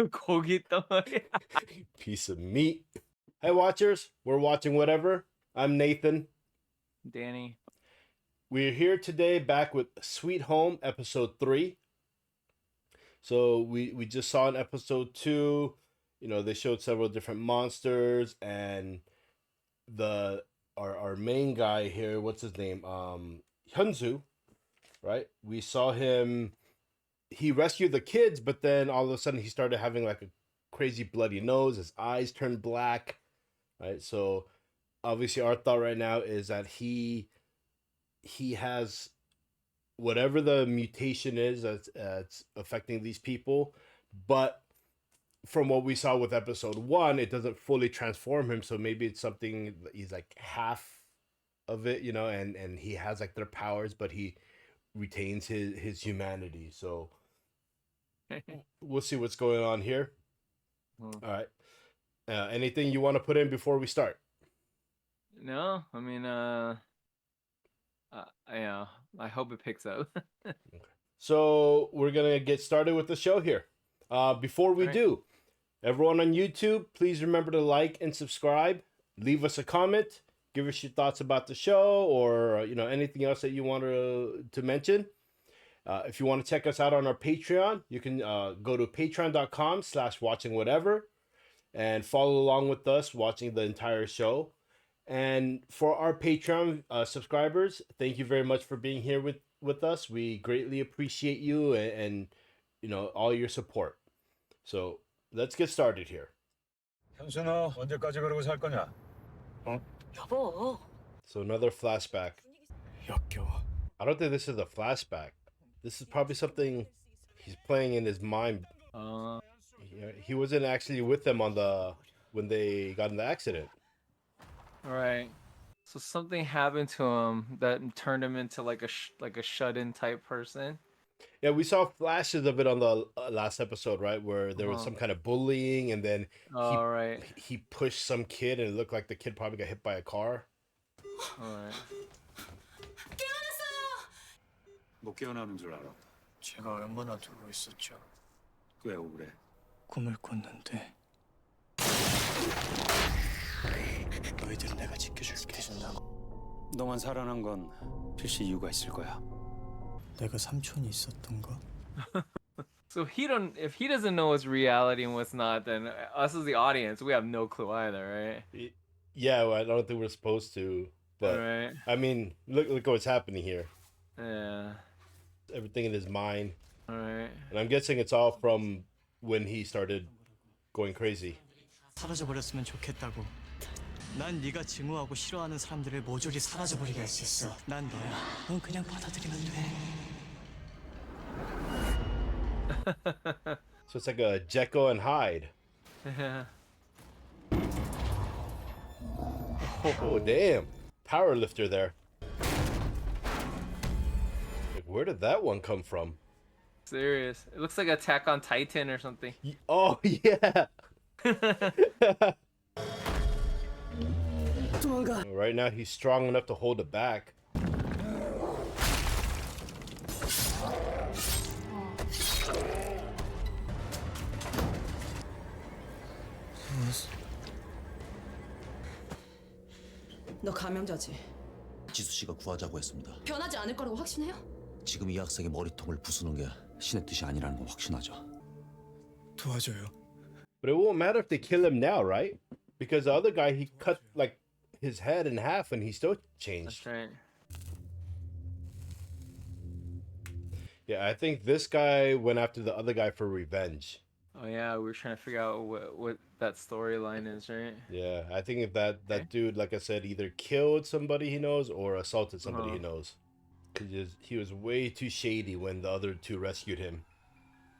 고기 덩어리. Piece of meat. Hey, watchers. We're watching whatever. I'm Nathan. Danny. We're here today back with Sweet Home, episode 3. So we just saw in episode 2, you know, they showed several different monsters, and our main guy here, what's his name? Hyun-Soo, right? We saw him, he rescued the kids, but then all of a sudden he started having like a crazy bloody nose, his eyes turned black, right? So obviously our thought right now is that he has whatever the mutation is that's affecting these people, but from what we saw with episode 1, it doesn't fully transform him, so maybe it's something he's like half of it, you know, and he has like their powers, but he retains his humanity. So we'll see what's going on here. All right. Anything you want to put in before we start? No, I mean, I hope it picks up. Okay. So we're gonna get started with the show here. Before we do, everyone on YouTube, please remember to like and subscribe. Leave us a comment. Give us your thoughts about the show, or you know, anything else that you want to mention. If you want to check us out on our Patreon, you can go to patreon.com/watchingwhatever and follow along with us watching the entire show. And for our Patreon subscribers, thank you very much for being here with us. We greatly appreciate you and you know, all your support. So let's get started here. 현순아, 언제까지 그러고 살 거냐? 여보. So another flashback. 역겨워. I don't think this is a flashback. This is probably something he's playing in his mind. He wasn't actually with them when they got in the accident. Right. So something happened to him that turned him into like a shut-in type person. Yeah, we saw flashes of it on the last episode, right? Where there was some kind of bullying, and then he pushed some kid, and it looked like the kid probably got hit by a car. Alright. 못 깨어나는 줄 알아. 제가 얼마나 두고 있었죠. 왜 억울해? 꿈을 꿨는데 너희들은 내가 지켜줄게. 준다고. 너만 살아난 건 필시 이유가 있을 거야. 내가 삼촌이 있었던가? So if he doesn't know what's reality and what's not, then us as the audience, we have no clue either, right? Yeah, well, I don't think we're supposed to, but I mean, look what's happening here. Yeah. Everything in his mind. Alright. And I'm guessing it's all from when he started going crazy. 사라져버렸으면 좋겠다고. 난 네가 증오하고 싫어하는 사람들을 모조리 사라져버리게 할 수 있어. 난 너야. 넌 그냥 받아들이면 돼. So it's like a Jekyll and Hyde. Yeah. Oh, damn. Power lifter there. Like, where did that one come from? Serious. It looks like Attack on Titan or something. Oh, yeah. Right now, he's strong enough to hold it back. 너 감염자지? 지수 씨가 구하자고 했습니다. 변하지 않을 거라고 확신해요? 지금 이 학생의 머리통을 부수는 게 신의 뜻이 아니라는 건 확신하죠. 도와줘요. But it won't matter if they kill him now, right? Because the other guy, he cut like his head in half and he still changed. That's right. Yeah, I think this guy went after the other guy for revenge. Oh yeah, we were trying to figure out what that storyline is, right? Yeah, I think if that dude, like I said, either killed somebody he knows or assaulted somebody he knows. Because he was way too shady when the other two rescued him.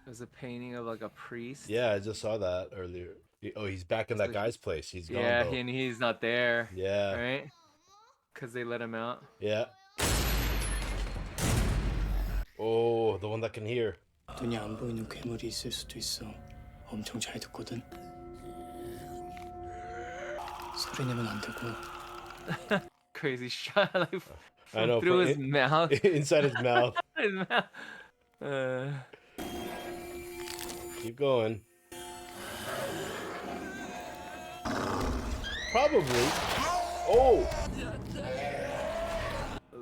There's a painting of like a priest. Yeah, I just saw that earlier. Oh, he's back in that guy's place. He's gone, yeah, though. and he's not there. Yeah. Right? Because they let him out. Yeah. Oh, the one that can hear. 눈이 안 보이는 괴물이 있을 수도 있어. 엄청 잘 듣거든. 소리 내면 안 되고. Crazy shot like I know, through his mouth. Inside his mouth. His mouth. Keep going. Probably. Oh.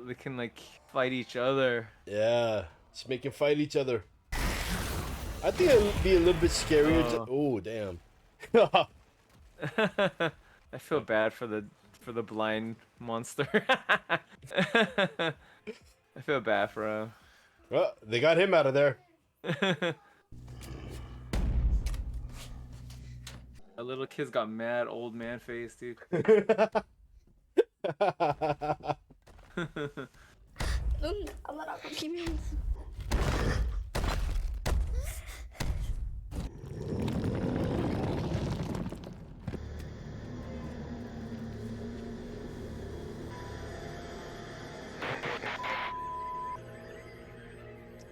They can like fight each other. Yeah. Just make them fight each other. I think it would be a little bit scarier to. Oh, damn. I feel bad for the blind monster. I feel bad for him. Well, they got him out of there. A little kid's got mad old man face, dude. 눈 감아라고 김용.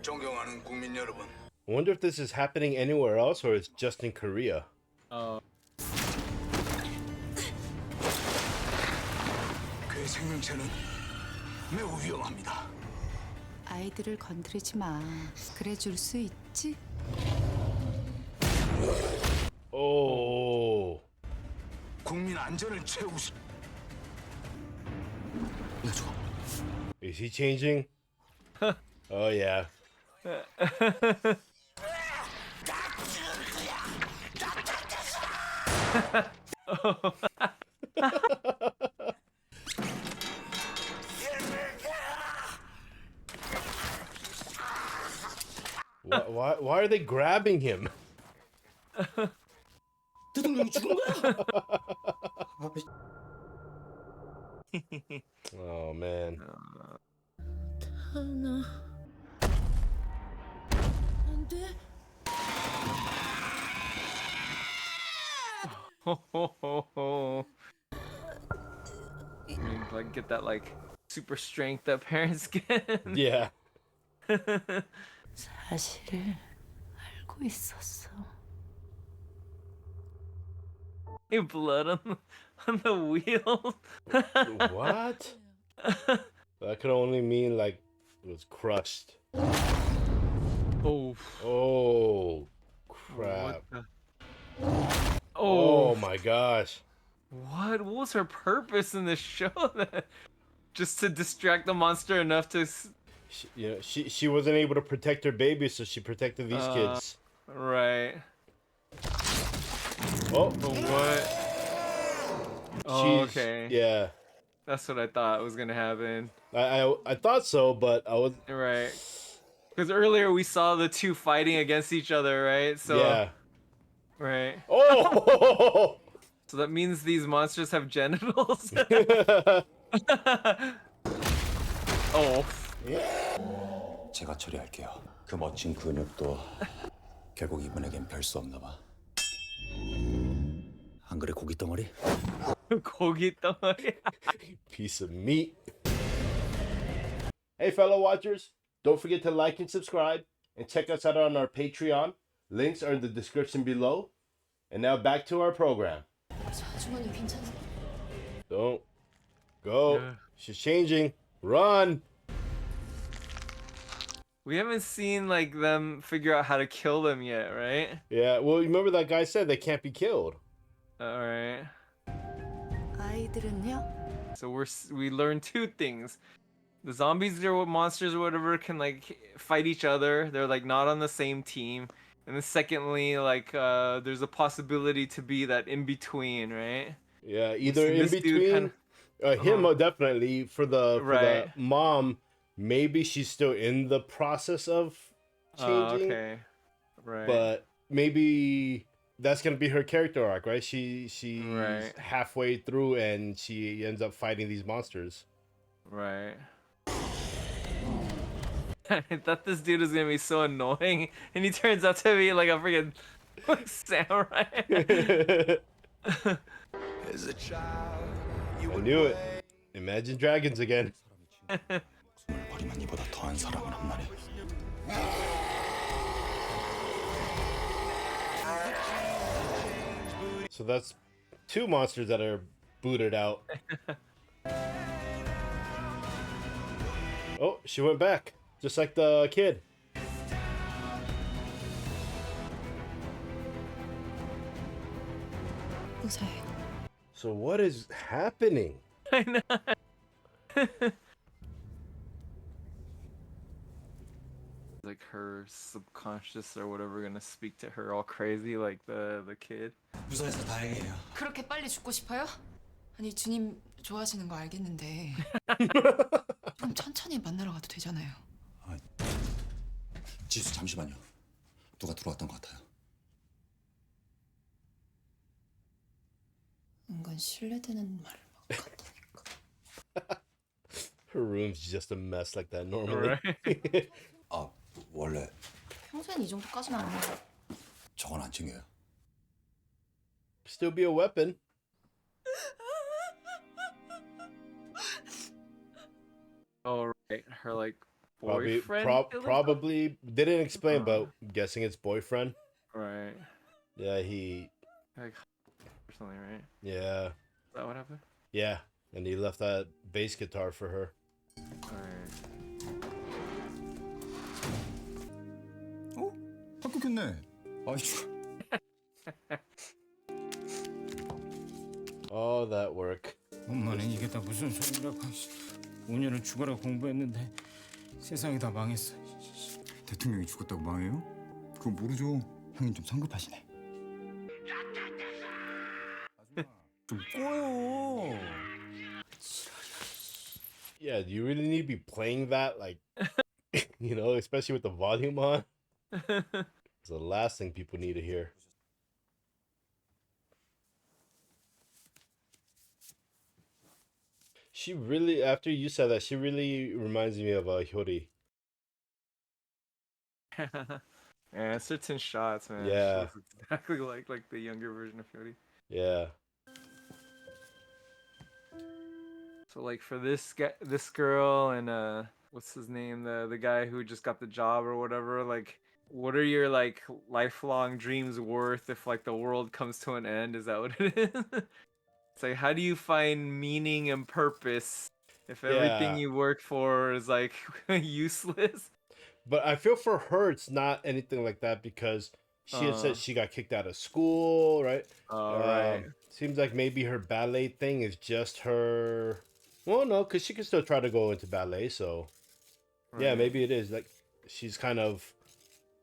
존경하는 국민 여러분. I wonder if this is happening anywhere else or it's just in Korea. 그의 생명체는 매우 위험합니다. 아이들을 건드리지 마. 그래 줄 수 있지? Oh. 국민 안전을 최우선. Is he changing? Oh, yeah. Why are they grabbing him? Oh man. I mean, like get that like super strength that parents get. Yeah. 사실 알고 있었어. Hey, blood on the wheel. What? That could only mean like it was crushed. Oh. Oh crap. Oh my gosh. What was her purpose in this show? Just to distract the monster enough to. She wasn't able to protect her baby, so she protected these kids. Right. Oh. What? Oh, okay. Yeah. That's what I thought was gonna happen. I thought so, but I was Right. Because earlier we saw the two fighting against each other, right? So. yeah. Right. Oh. So that means these monsters have genitals. Oh. 제가 처리할게요. 그 멋진 근육도 결국 이분에겐 별 수 없나 봐. 안 그래 고기 덩어리? 고기 덩어리. Piece of meat. Hey, fellow watchers, don't forget to like and subscribe, and check us out on our Patreon. Links are in the description below. And now back to our program. 주머니 괜찮아? Don't go. Yeah. She's changing. Run. We haven't seen like them figure out how to kill them yet, right? Yeah, well, remember that guy said they can't be killed. All right. 아이들은요? So we learned two things. The zombies or monsters or whatever can like fight each other. They're like not on the same team. And then secondly, like there's a possibility to be that in between, right? Yeah, either See, in this dude between. Him definitely for the Right. mom. Maybe she's still in the process of changing. Okay. Right. But maybe that's gonna be her character arc, right? She's Right. halfway through and she ends up fighting these monsters. Right. I thought this dude was gonna be so annoying, and he turns out to be like a freaking like, samurai. As a child, you I would knew it. Imagine Dragons again. 목숨을 버리면 이보다 더한 사람은 없나니. So that's two monsters that are booted out. Oh, she went back, just like the kid. 무사해. So what is happening? I know. Like her subconscious or whatever gonna speak to her all crazy like the kid. 무사해서 다행이에요. 그렇게 빨리 죽고 싶어요? 아니 주님 좋아하시는 거 알겠는데 좀 천천히 만나러 가도 되잖아요. 지수 잠시만요. 누가 들어왔던 것 같아요. 은근 신뢰되는 말을 막 한다니까. Her room's just a mess like that normally. Right. 아 원래 평소엔 이 정도까지는 안 해요. 저건 안 챙겨요. Still be a weapon. Oh right, her like Probably, boyfriend. probably they didn't explain, but I'm guessing it's boyfriend. Right. Yeah, he. Like or something, right? Yeah, Is that what happened? yeah, and he left that bass guitar for her. Alright. 합격했네. 아이 All that work. 엄마는 이게 다 무슨 소리라고 5년을 죽어라 공부했는데 세상이 다 망했어. 대통령이 죽었다고 망해요? 그거 모르죠. 형님 좀 성급하시네. 좀 꺼요. Yeah, do you really need to be playing that, like, you know, especially with the volume on? It's the last thing people need to hear. She really, after you said that, she really reminds me of Hyori. Yeah, certain shots, man. Yeah. She looks exactly like the younger version of Hyori. Yeah. So like for this guy, this girl, and what's his name, the guy who just got the job or whatever, like, what are your like lifelong dreams worth if like the world comes to an end? Is that what it is? It's like, how do you find meaning and purpose if everything Yeah. you work for is like useless? But I feel for her, it's not anything like that because she had said she got kicked out of school, right? Right. Seems like maybe her ballet thing is just her. Well, no, because she can still try to go into ballet. So, yeah, Right. maybe it is like she's kind of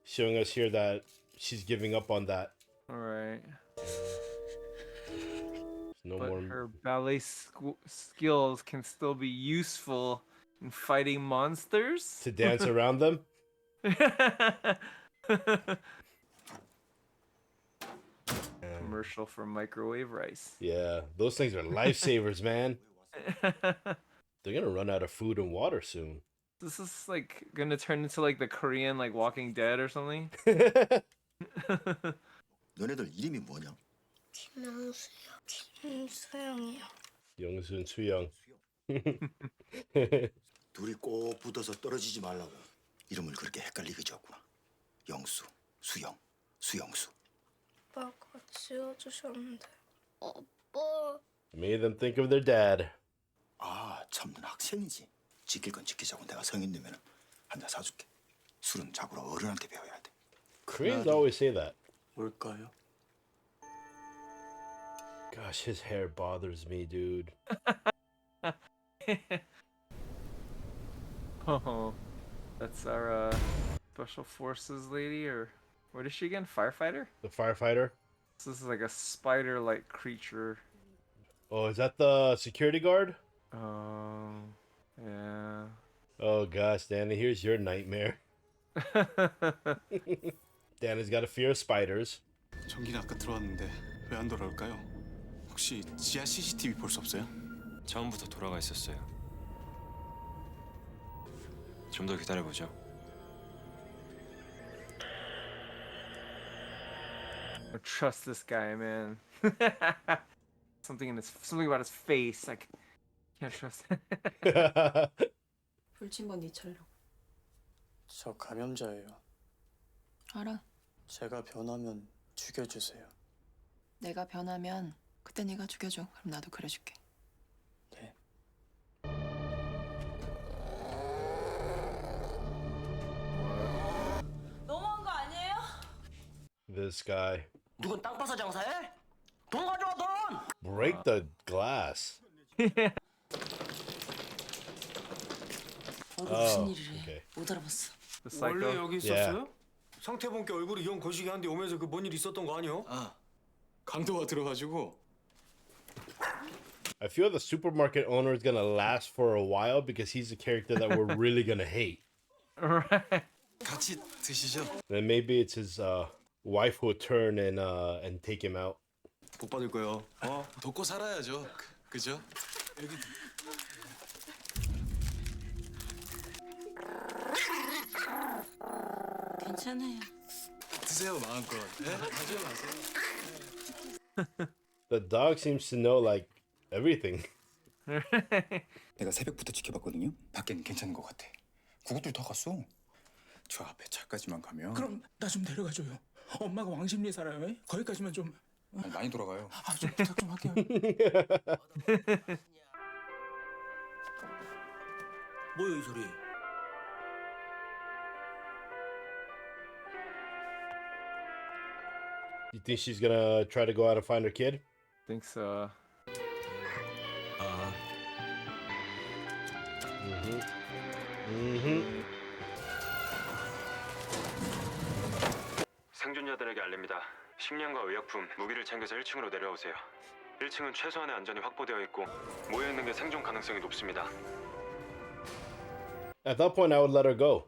showing us here that she's giving up on that. All right. No But more. her ballet skills can still be useful in fighting monsters. To dance around them. Commercial for microwave rice. Yeah, those things are lifesavers, man. They're gonna run out of food and water soon. This is like gonna turn into like the Korean like Walking Dead or something. 너네들 이름이 뭐냐? 김영수요. 김수영이요. Young-soon, Soo-young. 둘이 꼭 붙어서 떨어지지 말라고 이름을 그렇게 헷갈리게 지었구나. 영수, 수영, 수영수. 아빠가 지어주셨는데. 아빠. Made them think of their dad. 아, 참, 넌 학생이지. 지킬 건 지키자고 내가 성인 되면 한 잔 사줄게. 술은 자고로 어른한테 배워야 돼. Koreans always say that. 뭘까요? Gosh, his hair bothers me, dude. Oh, that's our special forces lady, or what is she again? Firefighter? The firefighter. This is like a spider-like creature. Oh, is that the security guard? Yeah. Oh gosh, Danny, here's your nightmare. Danny's got a fear of spiders. 전기는 아까 들어왔는데 왜 안 돌아올까요? 혹시 지하 CCTV 볼 수 없어요? 처음부터 돌아가 있었어요. 좀 더 기다려보죠. I don't trust this guy, man. Something about his face, like can't trust. 불침번 네 차례라고. 저 감염자예요. 알아. 제가 변하면 죽여주세요. 내가 변하면 그때 네가 죽여줘. 그럼 나도 그래줄게. 네. 너무한 거 아니에요? This guy. 누군 땅 파서 장사해? 돈 가져와 돈! Break the glass. Yeah. Oh, okay. 못 알아봤어. The psycho. 원래 여기 Yeah. 있었어요? 상태본께 얼굴이 영 거시기 한데 오면서 그 뭔 일 있었던 거 아니요? 아, 강도가 들어가지고 I feel the supermarket owner is gonna last for a while because he's a character that we're really gonna hate. Right. 같이 드시죠. Then maybe it's his wife who will turn and take him out. 복 받을 거요. 돕고 살아야죠. 그죠? 여기 괜찮아요. 드세요 마음껏. 네? 마세요 마세요. The dog seems to know like everything. 내가 새벽부터 지켜봤거든요. 밖에는 괜찮은 것 같아. 그것들 다 갔어. 저 앞에 차까지만 가면 그럼 나 좀 데려가줘요. 엄마가 왕십리에 살아요. 에? 거기까지만 좀. 많이 돌아가요. 좀 부탁 좀 할게요. 뭐야 이 소리? You think she's gonna try to go out and find her kid? Think so. 생존자들에게 알립니다. 식량과 의약품, 무기를 챙겨서 1층으로 내려오세요. 1층은 최소한의 안전이 확보되어 있고 모여 있는 게 생존 가능성이 높습니다. At that point, I would let her go.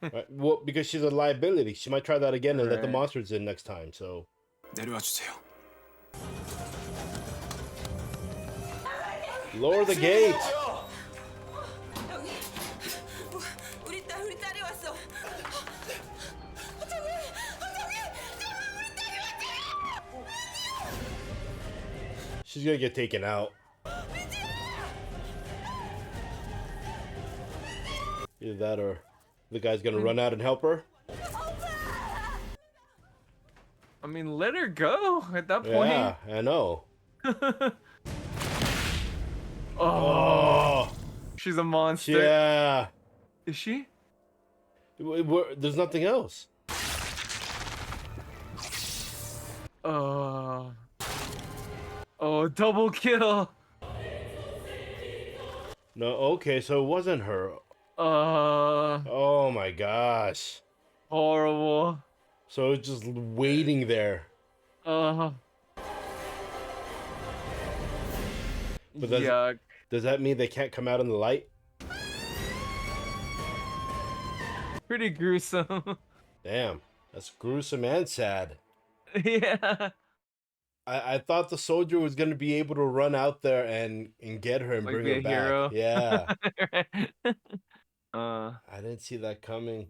Right? Well, because she's a liability. She might try that again and let the Right. monsters in next time. So 내려와 주세요. lower the gate. 여기 우리 딸이 왔어. She's gonna get taken out. Either that or the guy's gonna run out and help her. I mean, let her go at that point. Yeah, I know. Oh, she's a monster. Yeah. Is she? There's nothing else. Oh, double kill. No, okay, so it wasn't her. Uh, Oh my gosh. horrible. So it's just waiting there. Uh, But yuck. does that mean they can't come out in the light? Pretty gruesome. Damn, that's gruesome and sad. Yeah. I thought the soldier was gonna be able to run out there and get her and Like bring be her a back. hero. Yeah, uh, I didn't see that coming.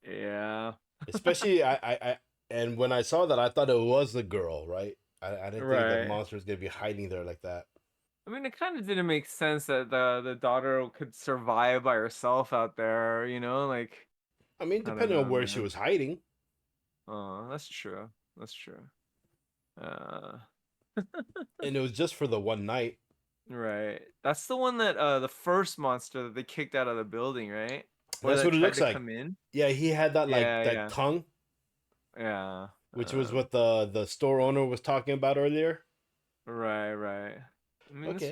yeah. Especially and when I saw that, I thought it was the girl, right? I didn't think the Right. monster was gonna be hiding there like that. I mean, it kind of didn't make sense that the daughter could survive by herself out there, you know, like. I mean, I don't depending on know, where she man. was hiding. Oh, that's true. That's true. And it was just for the one night. Right. That's the one that the first monster that they kicked out of the building, right? Or That's that what it tried looks to like. Come in. Yeah, he had that like Yeah, that yeah. tongue, Yeah. which was what the store owner was talking about earlier. Right, right. I mean, Okay.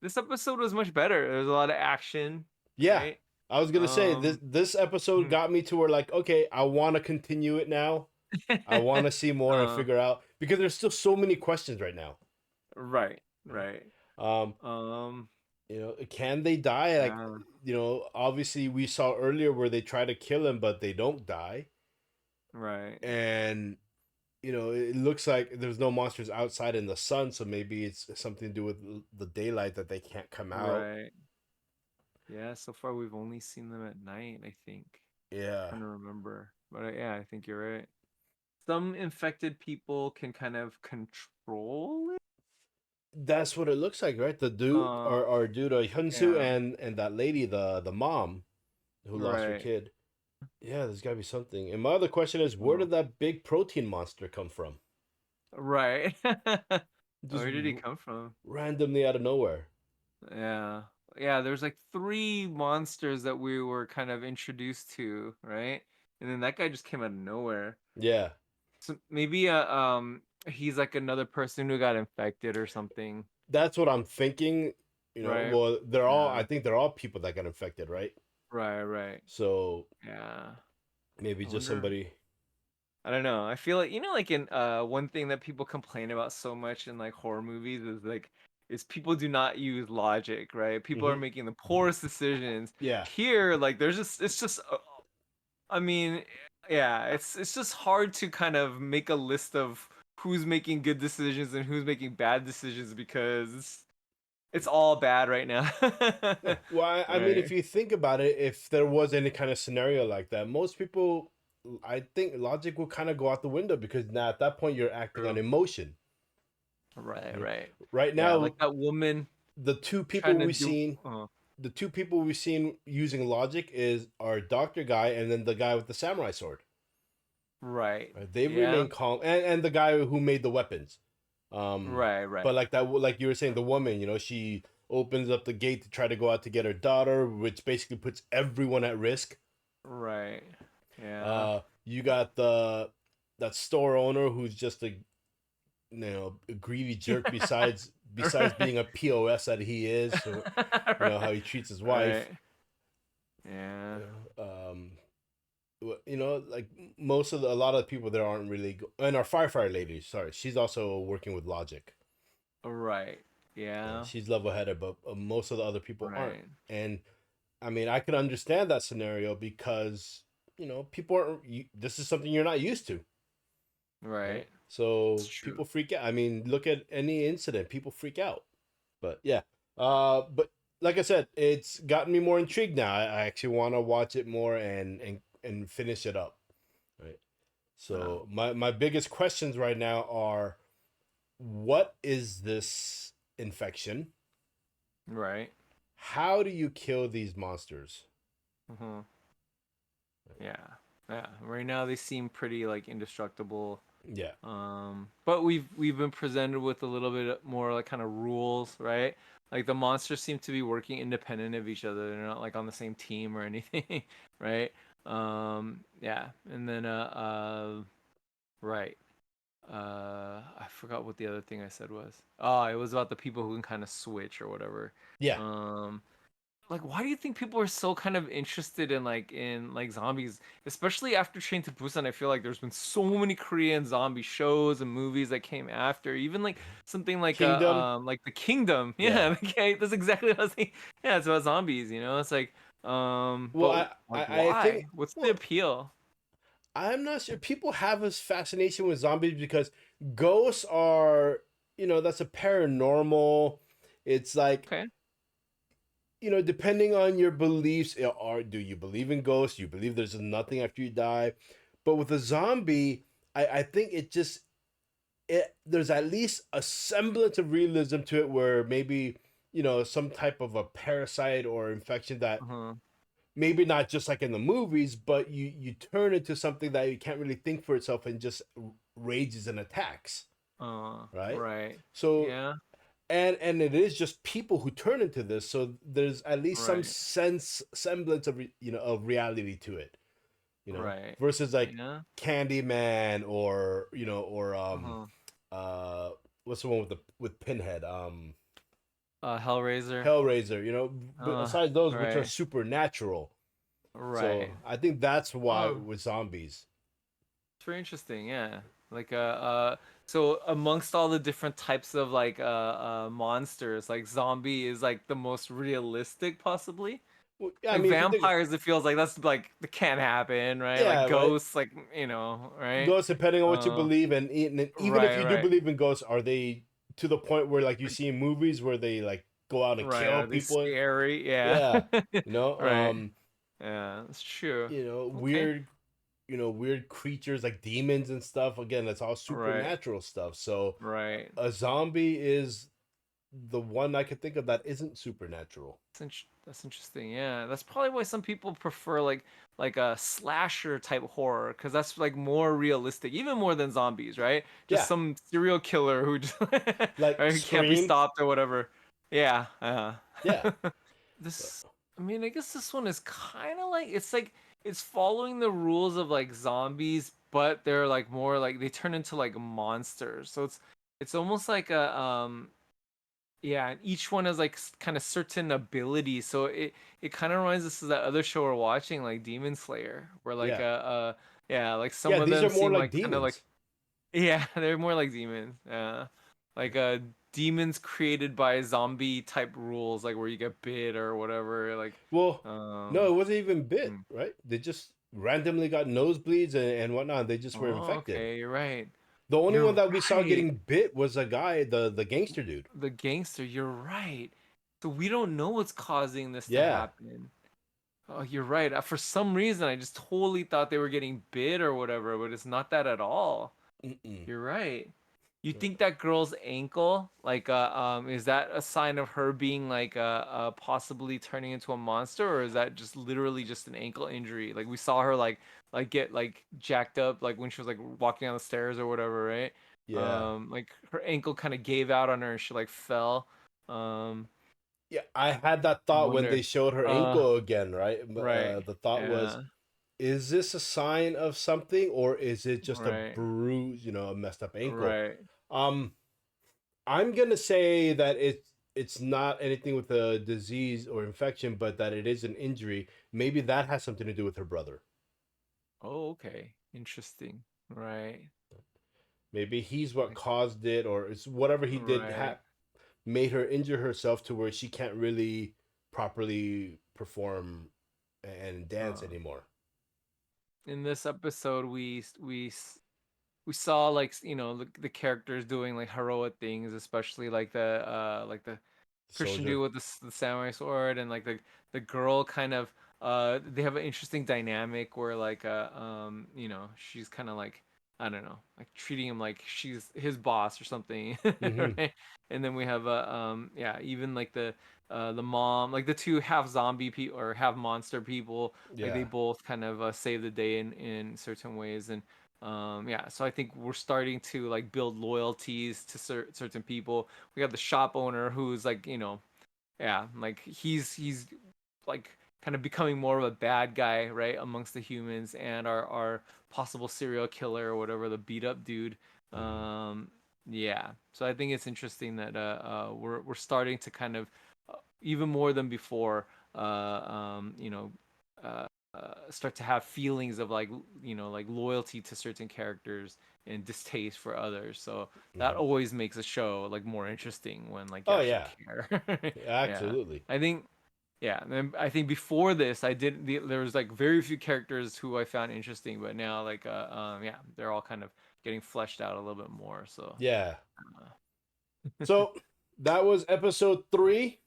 this episode was much better. There was a lot of action. Yeah, Right? I was gonna say this episode hmm. got me to where like, okay, I want to continue it now. I want to see more and Uh, figure out because there's still so many questions right now. right, right. You know, can they die? Like, Yeah, you know, obviously we saw earlier where they try to kill him, but they don't die. right. And you know, it looks like there's no monsters outside in the sun, so maybe it's something to do with the daylight that they can't come out. Right. Yeah, so far we've only seen them at night, I think. Yeah. Trying to remember. But yeah, I think you're right. Some infected people can kind of control it. That's what it looks like, right? The dude or dude, Hyun-Soo yeah. and that lady, the mom who lost her Right. kid. Yeah, there's gotta be something. And my other question is, where did that big protein monster come from? Right. Just Where did he come from? randomly out of nowhere. Yeah. Yeah, there's like 3 monsters that we were kind of introduced to, right? And then that guy just came out of nowhere. Yeah. So maybe he's like another person who got infected or something. That's what I'm thinking. You know, Right. well, they're all. Yeah. I think they're all people that got infected, right? Right. So Yeah. maybe I just wonder. somebody. I don't know. I feel like like in one thing that people complain about so much in like horror movies is people do not use logic, right? People are Mhm. making the poorest decisions. Yeah. Here, like there's just it's just I mean, yeah, it's just hard to kind of make a list of who's making good decisions and who's making bad decisions because it's all bad right now. Yeah. Well, I mean, if Right. you think about it, if there was any kind of scenario like that, most people, I think logic will kind of go out the window because now at that point you're acting on True. emotion. Right. Right Yeah, like now, that woman the two people trying to we've do seen, using logic is our doctor guy and then the guy with the samurai sword. right. Right? They Yeah. remain calm, and the guy who made the weapons. Right. But like that, like you were saying, the woman, you know, she opens up the gate to try to go out to get her daughter, which basically puts everyone at risk. Right. Yeah. You got that store owner who's just a greedy jerk besides Right. being a POS that he is. So you know how he treats his wife. Right. Yeah. You know, like most of a lot of the people there aren't really and our firefighter lady, sorry, she's also working with logic. Right. Yeah, Yeah. she's level headed, but most of the other people aren't. Right. And I mean, I can understand that scenario because you know people aren't. This is something you're not used to, right? Right. It's So true. people freak out. I mean, look at any incident, people freak out. But yeah, but like I said, it's gotten me more intrigued now. I actually want to watch it more and finish it up, right? So my biggest questions right now are, what is this infection? Right. How do you kill these monsters? Mm-hmm. Yeah. Yeah. Right now they seem pretty like indestructible. Yeah. But we've been presented with a little bit more like kind of rules, right? Like the monsters seem to be working independent of each other. They're not like on the same team or anything, right? Yeah. And then right. I forgot what the other thing I said was. Oh, it was about the people who can kind of switch or whatever. Yeah. Like why do you think people are so kind of interested in like zombies, especially after Train to Busan? I feel like there's been so many Korean zombie shows and movies that came after, even like something Kingdom. like The Kingdom. Yeah. Yeah. Okay, that's exactly what I was thinking. Yeah, it's about zombies, it's like Well, but like I think, why, what's the well, appeal? I'm not sure. People have this fascination with zombies because ghosts are, you know, that's a paranormal. It's like, Okay. you know, depending on your beliefs, do you believe in ghosts? You believe there's nothing after you die? But with a zombie, I think there's at least a semblance of realism to it where maybe, you know, some type of a parasite or infection that Uh-huh. maybe not just like in the movies, but you turn into something that you can't really think for itself and just rages and attacks, right? Right. So Yeah. and it is just people who turn into this, so there's at least some Right. semblance of of reality to it, you know, Right. versus like Yeah. Candyman or Uh-huh. uh what's the one with Pinhead, Hellraiser. Hellraiser, you know, but aside those which are Right. supernatural. So Right. I think that's why Oh. with zombies. It's very interesting, yeah. Like so amongst all the different types of like monsters, like zombie is like the most realistic possibly. Well, yeah, I Like mean, if you think, vampires, it feels like that's like that can't happen, right? Like yeah, right. ghosts, like right? Ghosts, depending on what you Uh believe, and even if right, you do right. believe in ghosts, are they to the point where like you see in movies where they like go out and Right. kill Are they people? scary? Yeah. Yeah, you know, Right. Yeah, that's true. Okay. weird, weird creatures like demons and stuff. Again, that's all Right. supernatural stuff. So Right. a zombie is the one I could think of that isn't supernatural. That's interesting. Yeah, that's probably why some people prefer like a slasher type horror because that's like more realistic, even more than zombies, right? Just Yeah, some serial killer who just like right, who can't be Scream. stopped or whatever. Yeah. Yeah. This, I mean, I guess this one is kind of like it's following the rules of like zombies but they're like more like they turn into like monsters. So it's almost like a yeah, and each one has like kind of certain abilities. So it kind of reminds us of that other show we're watching, like Demon Slayer, where like Yeah. yeah, like some Yeah, of these them are more seem like like kind of like demons. yeah, they're more like demons. Yeah, like demons created by zombie type rules, like where you get bit or whatever. Like Well, no, it um, wasn't even bit, hmm. right? They just randomly got nosebleeds and whatnot. They just were Oh, infected. okay, you're right. The only one You're that we saw right. getting bit was a guy, the gangster dude. The gangster, you're right. So we don't know what's causing this to Yeah. happen. Oh, you're right. For some reason, I just totally thought they were getting bit or whatever, but it's not that at all. Mm-mm. You're right. You think that girl's ankle, like, is that a sign of her being like, possibly turning into a monster, or is that just literally just an ankle injury? Like we saw her like get like jacked up, like when she was like walking down the stairs or whatever, right? Yeah. Like her ankle kind of gave out on her and she like fell. Yeah, I had that I thought when they wonder. showed her ankle again, right? Right. The thought was, Yeah. is this a sign of something or is it just a Right. bruise, a messed up ankle? Right. Um, I'm gonna say that it's not anything with a disease or infection, but that it is an injury. Maybe that has something to do with her brother. Oh, okay. Interesting. Right. Maybe he's what caused it, or it's whatever he did Right. made her injure herself to where she can't really properly perform and dance Uh, anymore. in this episode, we saw like the characters doing like heroic things, especially like the Christian Soldier. dude with the samurai sword, and like the girl kind of they have an interesting dynamic where like she's kind of like I don't know, like treating him like she's his boss or something. Mm-hmm. Right? And then we have yeah, even like the mom, like the two half zombie people or half monster people, like they Yeah. both kind of save the day in certain ways. And yeah, so I think we're starting to like build loyalties to certain people. We have the shop owner who's like yeah, like he's like kind of becoming more of a bad guy, right, amongst the humans, and our possible serial killer or whatever, the beat up dude. um yeah, so I think it's interesting that we're starting to kind of even more than before start to have feelings of like like loyalty to certain characters and distaste for others. So that Mhm. always makes a show like more interesting when like you Oh actually yeah, care. Yeah, absolutely. I think yeah, and I think before this there was like very few characters who I found interesting, but now like yeah, they're all kind of getting fleshed out a little bit more. So Yeah. uh, So that was episode 3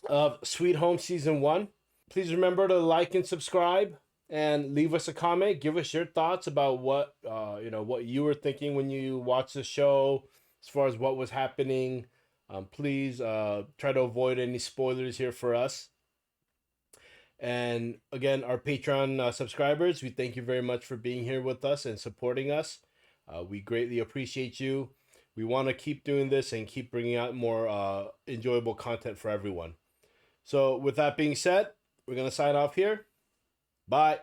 of Sweet Home season 1. Please remember to like and subscribe and leave us a comment. Give us your thoughts about what what you were thinking when you watched the show, as far as what was happening. Please try to avoid any spoilers here for us. And again, our Patreon subscribers, we thank you very much for being here with us and supporting us. We greatly appreciate you. We want to keep doing this and keep bringing out more enjoyable content for everyone. So with that being said, we're going to sign off here. Bye.